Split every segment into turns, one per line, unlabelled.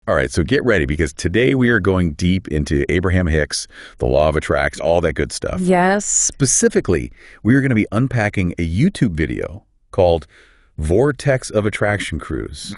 All right, so get ready because today we are going deep into Abraham-Hicks, the law of attraction, all that good stuff.
Yes.
Specifically, we are going to be unpacking a YouTube video called Vortex of Attraction Cruise.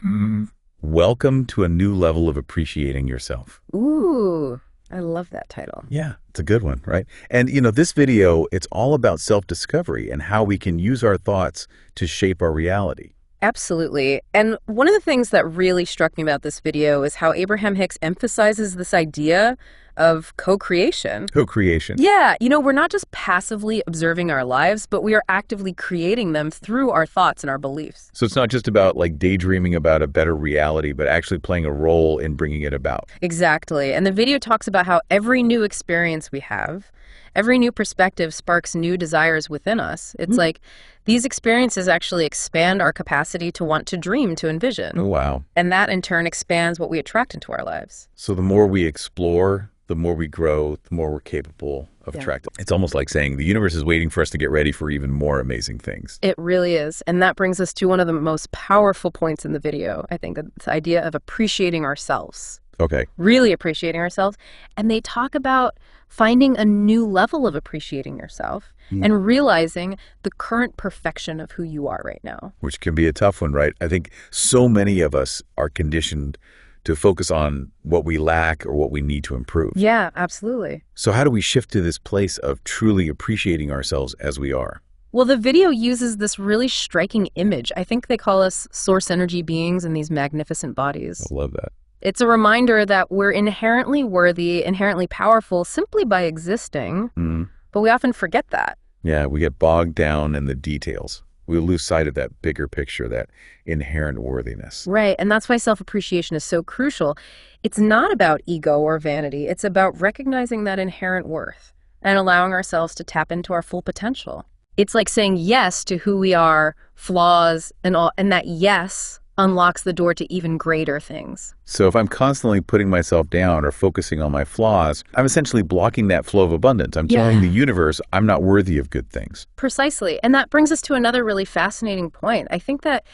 Welcome to a new level of appreciating yourself.
Ooh, I love that title.
Yeah, it's a good one, right? And this video, it's all about self-discovery and how we can use our thoughts to shape our reality.
Absolutely. And one of the things that really struck me about this video is how Abraham-Hicks emphasizes this idea of co-creation.
Co-creation.
Yeah, we're not just passively observing our lives, but we are actively creating them through our thoughts and our beliefs.
So it's not just about like daydreaming about a better reality, but actually playing a role in bringing it about.
Exactly. And the video talks about how every new experience we have, every new perspective sparks new desires within us. It's like these experiences actually expand our capacity to want to dream, to envision.
Oh, wow.
And that in turn expands what we attract into our lives.
So the more we explore, the more we grow, the more we're capable of attracting. It's almost like saying the universe is waiting for us to get ready for even more amazing things.
It really is. And that brings us to one of the most powerful points in the video, I think, this idea of appreciating ourselves.
Okay.
Really appreciating ourselves. And they talk about finding a new level of appreciating yourself and realizing the current perfection of who you are right now.
Which can be a tough one, right? I think so many of us are conditioned to focus on what we lack or what we need to improve.
Yeah, absolutely.
So how do we shift to this place of truly appreciating ourselves as we are?
Well, the video uses this really striking image. I think they call us source energy beings in these magnificent bodies.
I love that.
It's a reminder that we're inherently worthy, inherently powerful simply by existing, but we often forget that.
Yeah, we get bogged down in the details. We lose sight of that bigger picture, that inherent worthiness.
Right, and that's why self-appreciation is so crucial. It's not about ego or vanity. It's about recognizing that inherent worth and allowing ourselves to tap into our full potential. It's like saying yes to who we are, flaws, and all, and that yes unlocks the door to even greater things.
So if I'm constantly putting myself down or focusing on my flaws, I'm essentially blocking that flow of abundance. I'm telling the universe I'm not worthy of good things.
Precisely. And that brings us to another really fascinating point. I think that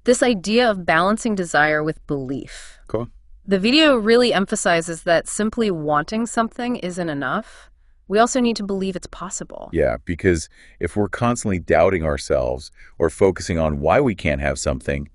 this idea of balancing desire with belief.
Cool.
The video really emphasizes that simply wanting something isn't enough. We also need to believe it's possible.
Yeah, because if we're constantly doubting ourselves or focusing on why we can't have something,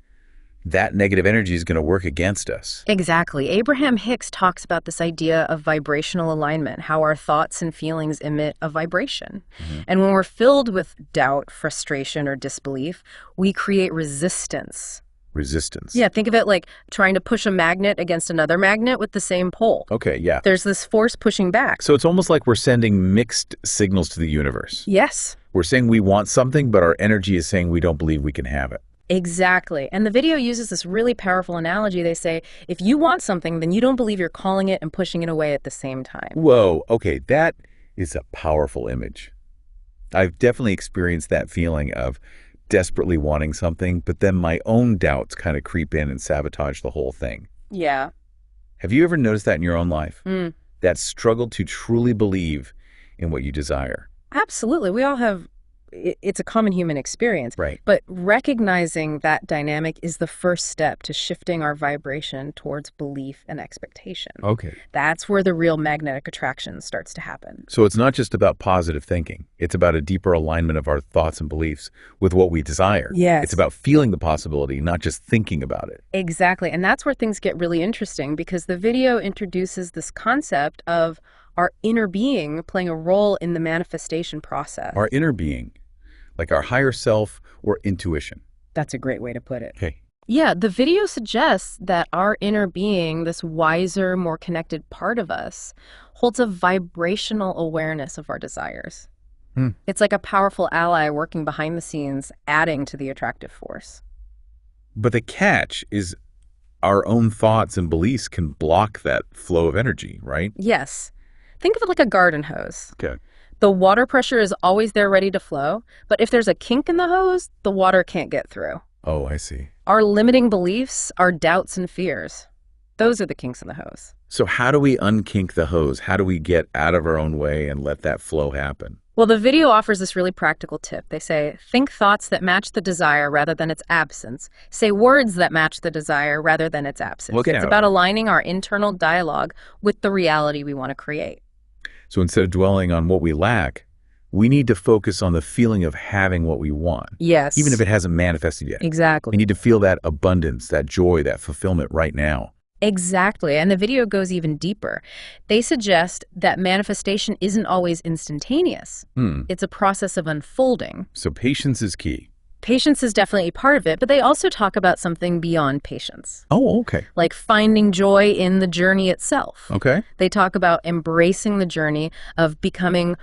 that negative energy is going to work against us.
Exactly. Abraham-Hicks talks about this idea of vibrational alignment, how our thoughts and feelings emit a vibration. And when we're filled with doubt, frustration, or disbelief, we create resistance.
Resistance.
Yeah, think of it like trying to push a magnet against another magnet with the same pole.
Okay, yeah.
There's this force pushing back.
So it's almost like we're sending mixed signals to the universe.
Yes.
We're saying we want something, but our energy is saying we don't believe we can have it.
Exactly. And the video uses this really powerful analogy. They say, if you want something, then you don't believe you're calling it and pushing it away at the same time.
Whoa, okay, that is a powerful image. I've definitely experienced that feeling of desperately wanting something, but then my own doubts kind of creep in and sabotage the whole thing.
Yeah.
Have you ever noticed that in your own life? That struggle to truly believe in what you desire?
Absolutely. We all have, it's a common human experience.
Right.
But recognizing that dynamic is the first step to shifting our vibration towards belief and expectation.
Okay.
That's where the real magnetic attraction starts to happen.
So it's not just about positive thinking. It's about a deeper alignment of our thoughts and beliefs with what we desire.
Yes.
It's about feeling the possibility, not just thinking about it.
Exactly. And that's where things get really interesting because the video introduces this concept of our inner being playing a role in the manifestation process.
Our inner being, like our higher self or intuition.
That's a great way to put it.
Okay.
Yeah, the video suggests that our inner being, this wiser, more connected part of us, holds a vibrational awareness of our desires. It's like a powerful ally working behind the scenes, adding to the attractive force.
But the catch is our own thoughts and beliefs can block that flow of energy, right?
Yes. Think of it like a garden hose.
Okay.
The water pressure is always there ready to flow, but if there's a kink in the hose, the water can't get through.
Oh, I see.
Our limiting beliefs, our doubts and fears, those are the kinks in the hose.
So how do we unkink the hose? How do we get out of our own way and let that flow happen?
Well, the video offers this really practical tip. They say, think thoughts that match the desire rather than its absence. Say words that match the desire rather than its absence.
Okay.
It's about aligning our internal dialogue with the reality we want to create.
So instead of dwelling on what we lack, we need to focus on the feeling of having what we want.
Yes.
Even if it hasn't manifested yet.
Exactly.
We need to feel that abundance, that joy, that fulfillment right now.
Exactly. And the video goes even deeper. They suggest that manifestation isn't always instantaneous. It's a process of unfolding.
So patience is key.
Patience is definitely part of it, but they also talk about something beyond patience,
Oh, okay.
like finding joy in the journey itself.
Okay.
They talk about embracing the journey of becoming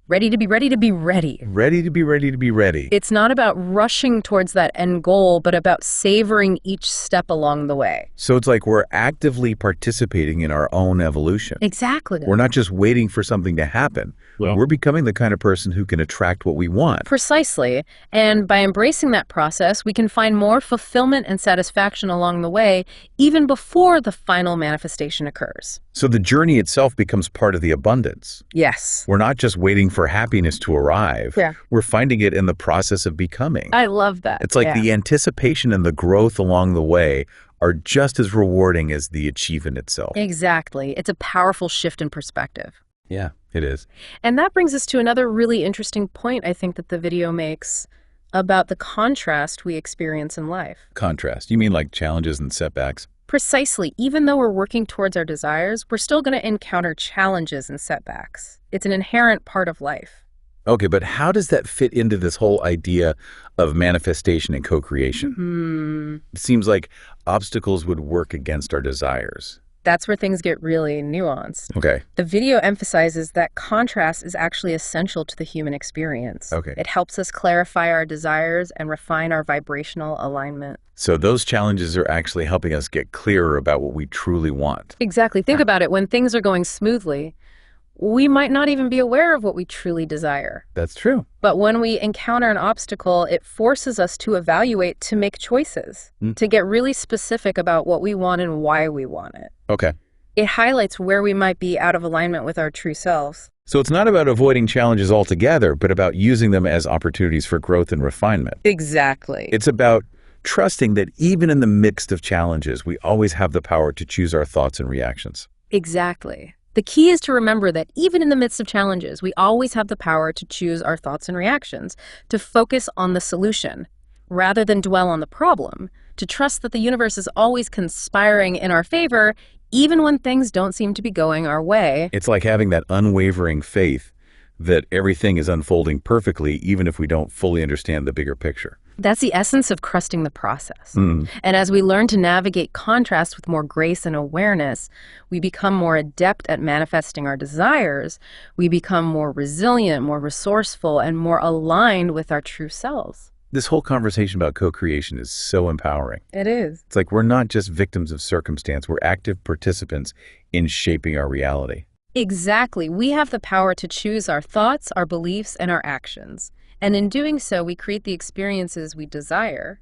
ready to be ready to be ready.
Ready to be ready to be ready.
It's not about rushing towards that end goal, but about savoring each step along the way.
So it's like we're actively participating in our own evolution.
Exactly.
We're not just waiting for something to happen.
Well-
We're becoming the kind of person who can attract what we want.
Precisely. And by embracing that process, we can find more fulfillment and satisfaction along the way, even before the final manifestation occurs.
So the journey itself becomes part of the abundance.
Yes.
We're not just waiting for happiness to arrive.
Yeah.
We're finding it in the process of becoming.
I love that.
It's like
Yeah.
the anticipation and the growth along the way are just as rewarding as the achievement itself.
Exactly. It's a powerful shift in perspective.
Yeah, it is.
And that brings us to another really interesting point I think that the video makes about the contrast we experience in life.
Contrast. You mean like challenges and setbacks?
Precisely. Even though we're working towards our desires, we're still going to encounter challenges and setbacks. It's an inherent part of life.
Okay, but how does that fit into this whole idea of manifestation and co-creation? It seems like obstacles would work against our desires.
That's where things get really nuanced.
Okay.
The video emphasizes that contrast is actually essential to the human experience.
Okay.
It helps us clarify our desires and refine our vibrational alignment.
So those challenges are actually helping us get clearer about what we truly want.
Exactly. Think about it. When things are going smoothly, we might not even be aware of what we truly desire.
That's true.
But when we encounter an obstacle, it forces us to evaluate, to make choices, to get really specific about what we want and why we want it.
Okay.
It highlights where we might be out of alignment with our true selves.
So it's not about avoiding challenges altogether, but about using them as opportunities for growth and refinement.
Exactly.
It's about trusting that even in the midst of challenges, we always have the power to choose our thoughts and reactions.
Exactly. The key is to remember that even in the midst of challenges, we always have the power to choose our thoughts and reactions, to focus on the solution rather than dwell on the problem, to trust that the universe is always conspiring in our favor, even when things don't seem to be going our way.
It's like having that unwavering faith that everything is unfolding perfectly, even if we don't fully understand the bigger picture.
That's the essence of trusting the process. And as we learn to navigate contrast with more grace and awareness, we become more adept at manifesting our desires. We become more resilient, more resourceful, and more aligned with our true selves.
This whole conversation about co-creation is so empowering.
It is.
It's like we're not just victims of circumstance, we're active participants in shaping our reality.
Exactly. We have the power to choose our thoughts, our beliefs, and our actions. And in doing so, we create the experiences we desire.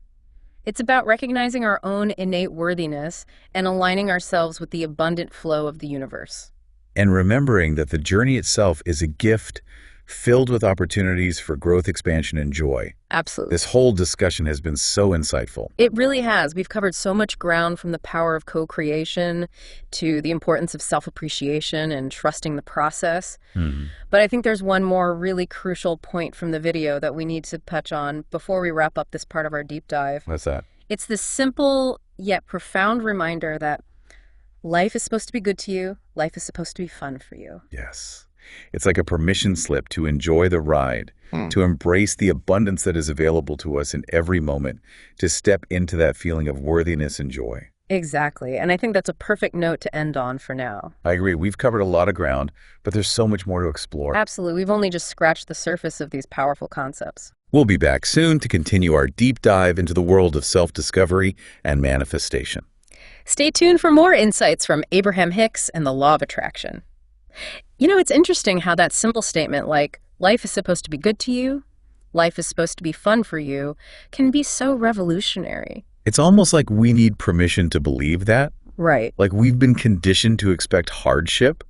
It's about recognizing our own innate worthiness and aligning ourselves with the abundant flow of the universe.
And remembering that the journey itself is a gift filled with opportunities for growth, expansion, and joy.
Absolutely.
This whole discussion has been so insightful.
It really has. We've covered so much ground, from the power of co-creation to the importance of self-appreciation and trusting the process. But I think there's one more really crucial point from the video that we need to touch on before we wrap up this part of our deep dive.
What's that?
It's this simple yet profound reminder that life is supposed to be good to you. Life is supposed to be fun for you.
Yes. It's like a permission slip to enjoy the ride, to embrace the abundance that is available to us in every moment, to step into that feeling of worthiness and joy.
Exactly. And I think that's a perfect note to end on for now.
I agree. We've covered a lot of ground, but there's so much more to explore.
Absolutely. We've only just scratched the surface of these powerful concepts.
We'll be back soon to continue our deep dive into the world of self-discovery and manifestation.
Stay tuned for more insights from Abraham-Hicks and the Law of Attraction. You know, it's interesting how that simple statement, like, life is supposed to be good to you, life is supposed to be fun for you, can be so revolutionary.
It's almost like we need permission to believe that.
Right.
Like we've been conditioned to expect hardship,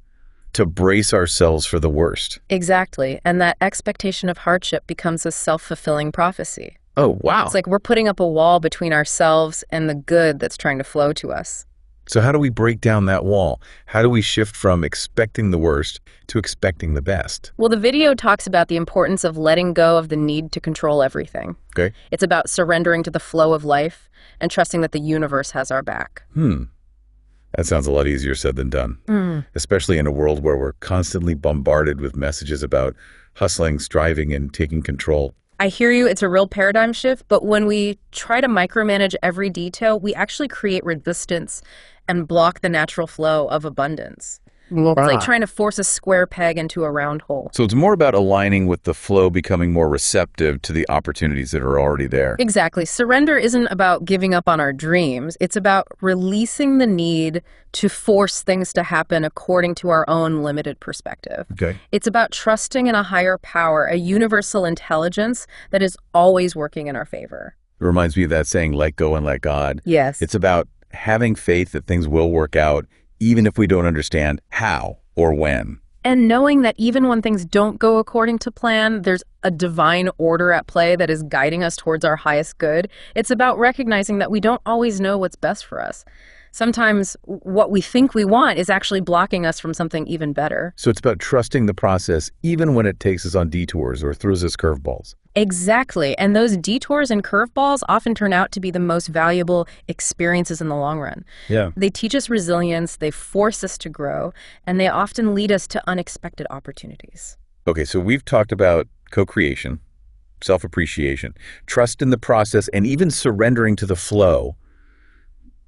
to brace ourselves for the worst.
Exactly. And that expectation of hardship becomes a self-fulfilling prophecy.
Oh, wow.
It's like we're putting up a wall between ourselves and the good that's trying to flow to us.
So how do we break down that wall? How do we shift from expecting the worst to expecting the best?
Well, the video talks about the importance of letting go of the need to control everything.
Okay.
It's about surrendering to the flow of life and trusting that the universe has our back.
That sounds a lot easier said than done, especially in a world where we're constantly bombarded with messages about hustling, striving, and taking control.
I hear you, it's a real paradigm shift, but when we try to micromanage every detail, we actually create resistance and block the natural flow of abundance. It's like trying to force a square peg into a round hole.
So it's more about aligning with the flow, becoming more receptive to the opportunities that are already there.
Exactly. Surrender isn't about giving up on our dreams. It's about releasing the need to force things to happen according to our own limited perspective.
Okay.
It's about trusting in a higher power, a universal intelligence that is always working in our favor.
It reminds me of that saying, let go and let God.
Yes.
It's about having faith that things will work out, even if we don't understand how or when.
And knowing that even when things don't go according to plan, there's a divine order at play that is guiding us towards our highest good. It's about recognizing that we don't always know what's best for us. Sometimes what we think we want is actually blocking us from something even better.
So it's about trusting the process, even when it takes us on detours or throws us curveballs.
Exactly. And those detours and curveballs often turn out to be the most valuable experiences in the long run.
Yeah.
They teach us resilience, they force us to grow, and they often lead us to unexpected opportunities.
Okay, so we've talked about co-creation, self-appreciation, trust in the process, and even surrendering to the flow.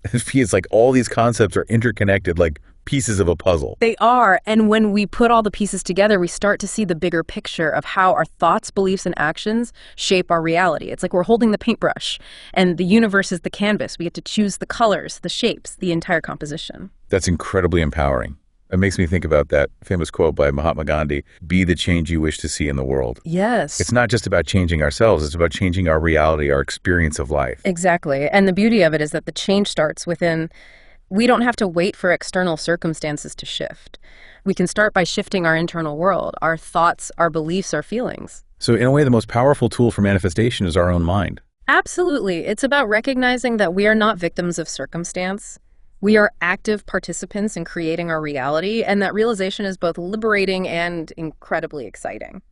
It feels like all these concepts are interconnected like pieces of a puzzle.
They are, and when we put all the pieces together, we start to see the bigger picture of how our thoughts, beliefs, and actions shape our reality. It's like we're holding the paintbrush, and the universe is the canvas. We get to choose the colors, the shapes, the entire composition.
That's incredibly empowering. It makes me think about that famous quote by Mahatma Gandhi, be the change you wish to see in the world.
Yes.
It's not just about changing ourselves, it's about changing our reality, our experience of life.
Exactly. And the beauty of it is that the change starts within. We don't have to wait for external circumstances to shift. We can start by shifting our internal world, our thoughts, our beliefs, our feelings.
So in a way, the most powerful tool for manifestation is our own mind.
Absolutely. It's about recognizing that we are not victims of circumstance. We are active participants in creating our reality, and that realization is both liberating and incredibly exciting.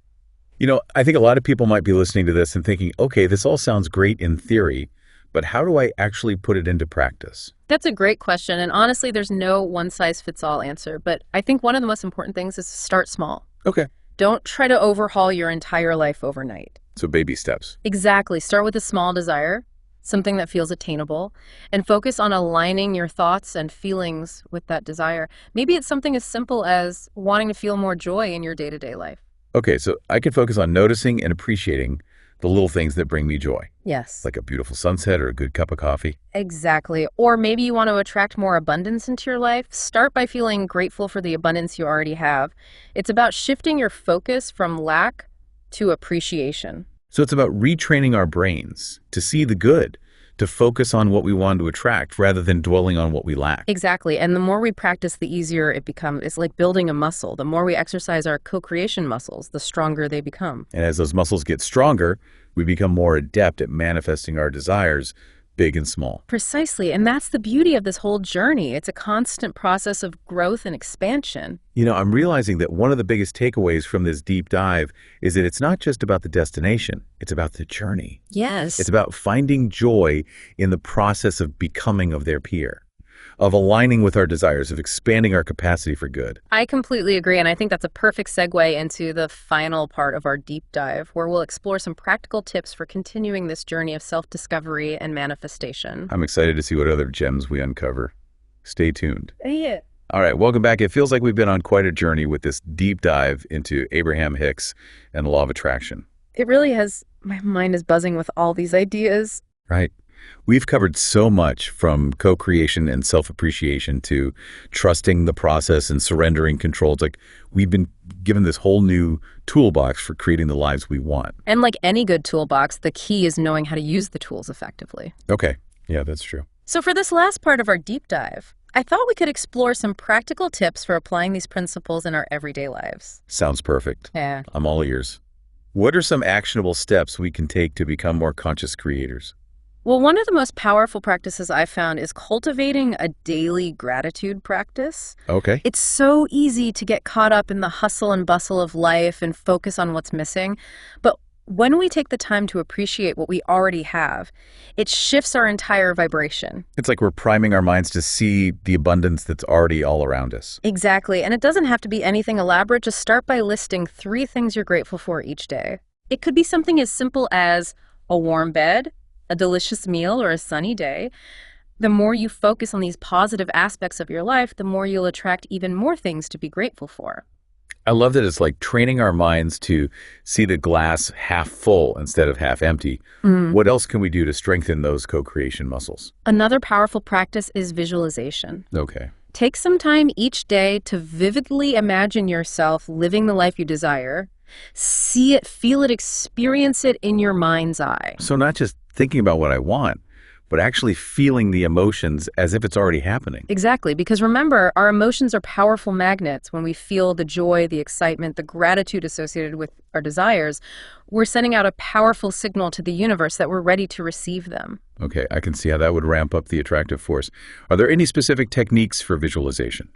You know, I think a lot of people might be listening to this and thinking, okay, this all sounds great in theory, but how do I actually put it into practice?
That's a great question, and honestly, there's no one-size-fits-all answer, but I think one of the most important things is to start small.
Okay.
Don't try to overhaul your entire life overnight.
So baby steps.
Exactly. Start with a small desire, something that feels attainable, and focus on aligning your thoughts and feelings with that desire. Maybe it's something as simple as wanting to feel more joy in your day-to-day life.
Okay, so I can focus on noticing and appreciating the little things that bring me joy,
Yes.
like a beautiful sunset or a good cup of coffee.
Exactly. Or maybe you want to attract more abundance into your life. Start by feeling grateful for the abundance you already have. It's about shifting your focus from lack to appreciation.
So it's about retraining our brains to see the good, to focus on what we want to attract rather than dwelling on what we lack.
Exactly. And the more we practice, the easier it becomes. It's like building a muscle. The more we exercise our co-creation muscles, the stronger they become.
And as those muscles get stronger, we become more adept at manifesting our desires, big and small.
Precisely. And that's the beauty of this whole journey. It's a constant process of growth and expansion.
You know, I'm realizing that one of the biggest takeaways from this deep dive is that it's not just about the destination, it's about the journey.
Yes.
It's about finding joy in the process of becoming of their peer, of aligning with our desires, of expanding our capacity for good.
I completely agree, and I think that's a perfect segue into the final part of our deep dive, where we'll explore some practical tips for continuing this journey of self-discovery and manifestation.
I'm excited to see what other gems we uncover. Stay tuned.
Yeah.
All right, welcome back. It feels like we've been on quite a journey with this deep dive into Abraham-Hicks and the law of attraction.
It really has. My mind is buzzing with all these ideas.
Right. We've covered so much from co-creation and self-appreciation to trusting the process and surrendering control. It's like we've been given this whole new toolbox for creating the lives we want.
And like any good toolbox, the key is knowing how to use the tools effectively.
Okay. Yeah, that's true.
So for this last part of our deep dive, I thought we could explore some practical tips for applying these principles in our everyday lives.
Sounds perfect.
Yeah.
I'm all ears. What are some actionable steps we can take to become more conscious creators?
Well, one of the most powerful practices I've found is cultivating a daily gratitude practice.
Okay.
It's so easy to get caught up in the hustle and bustle of life and focus on what's missing. But when we take the time to appreciate what we already have, it shifts our entire vibration.
It's like we're priming our minds to see the abundance that's already all around us.
Exactly. And it doesn't have to be anything elaborate. Just start by listing 3 things you're grateful for each day. It could be something as simple as a warm bed, a delicious meal, or a sunny day. The more you focus on these positive aspects of your life, the more you'll attract even more things to be grateful for.
I love that it's like training our minds to see the glass half full instead of half empty. What else can we do to strengthen those co-creation muscles?
Another powerful practice is visualization.
Okay.
Take some time each day to vividly imagine yourself living the life you desire. See it, feel it, experience it in your mind's eye.
So not just thinking about what I want, but actually feeling the emotions as if it's already happening.
Exactly, because remember, our emotions are powerful magnets. When we feel the joy, the excitement, the gratitude associated with our desires, we're sending out a powerful signal to the universe that we're ready to receive them.
Okay, I can see how that would ramp up the attractive force. Are there any specific techniques for visualization?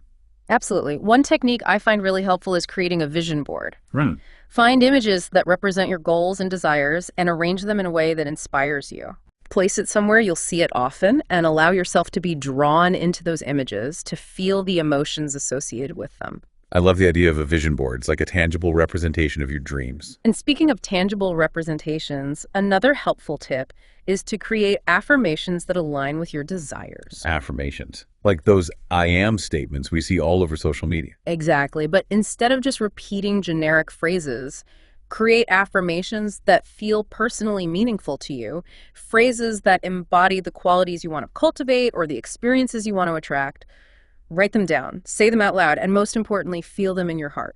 Absolutely. One technique I find really helpful is creating a vision board.
Right.
Find images that represent your goals and desires and arrange them in a way that inspires you. Place it somewhere you'll see it often and allow yourself to be drawn into those images to feel the emotions associated with them.
I love the idea of a vision board. It's like a tangible representation of your dreams.
And speaking of tangible representations, another helpful tip is to create affirmations that align with your desires.
Affirmations. Like those I am statements we see all over social media.
Exactly. But instead of just repeating generic phrases, create affirmations that feel personally meaningful to you, phrases that embody the qualities you want to cultivate or the experiences you want to attract. Write them down, say them out loud, and most importantly, feel them in your heart.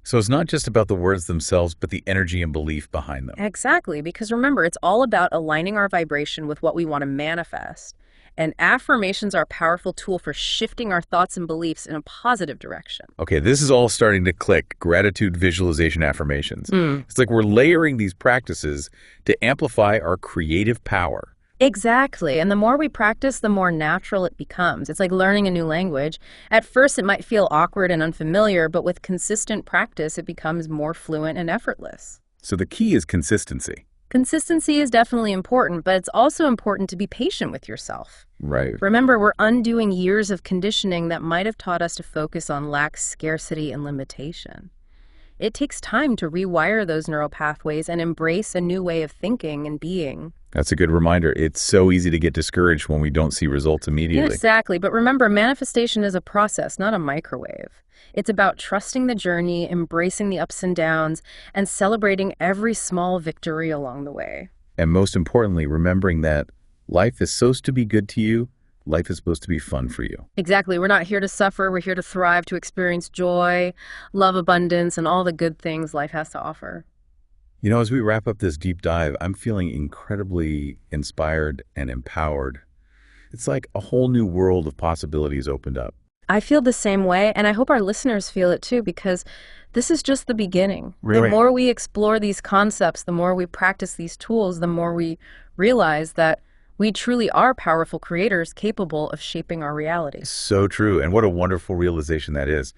So it's not just about the words themselves, but the energy and belief behind them.
Exactly, because remember, it's all about aligning our vibration with what we want to manifest. And affirmations are a powerful tool for shifting our thoughts and beliefs in a positive direction.
Okay, this is all starting to click. Gratitude, visualization, affirmations. It's like we're layering these practices to amplify our creative power.
Exactly. And the more we practice, the more natural it becomes. It's like learning a new language. At first, it might feel awkward and unfamiliar, but with consistent practice, it becomes more fluent and effortless.
So the key is consistency.
Consistency is definitely important, but it's also important to be patient with yourself.
Right.
Remember, we're undoing years of conditioning that might have taught us to focus on lack, scarcity, and limitation. It takes time to rewire those neural pathways and embrace a new way of thinking and being.
That's a good reminder. It's so easy to get discouraged when we don't see results immediately.
Exactly. But remember, manifestation is a process, not a microwave. It's about trusting the journey, embracing the ups and downs, and celebrating every small victory along the way.
And most importantly, remembering that life is supposed to be good to you. Life is supposed to be fun for you.
Exactly. We're not here to suffer. We're here to thrive, to experience joy, love, abundance, and all the good things life has to offer.
You know, as we wrap up this deep dive, I'm feeling incredibly inspired and empowered. It's like a whole new world of possibilities opened up.
I feel the same way, and I hope our listeners feel it too, because this is just the beginning.
Really?
The more we explore these concepts, the more we practice these tools, the more we realize that we truly are powerful creators capable of shaping our reality.
So true. And what a wonderful realization that is.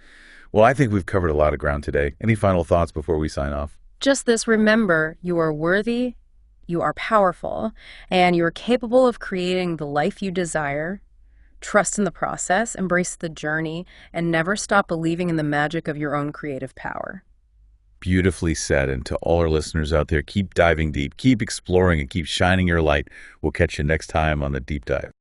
Well, I think we've covered a lot of ground today. Any final thoughts before we sign off?
Just this, remember, you are worthy, you are powerful, and you are capable of creating the life you desire. Trust in the process, embrace the journey, and never stop believing in the magic of your own creative power.
Beautifully said. And to all our listeners out there, keep diving deep, keep exploring, and keep shining your light. We'll catch you next time on The Deep Dive.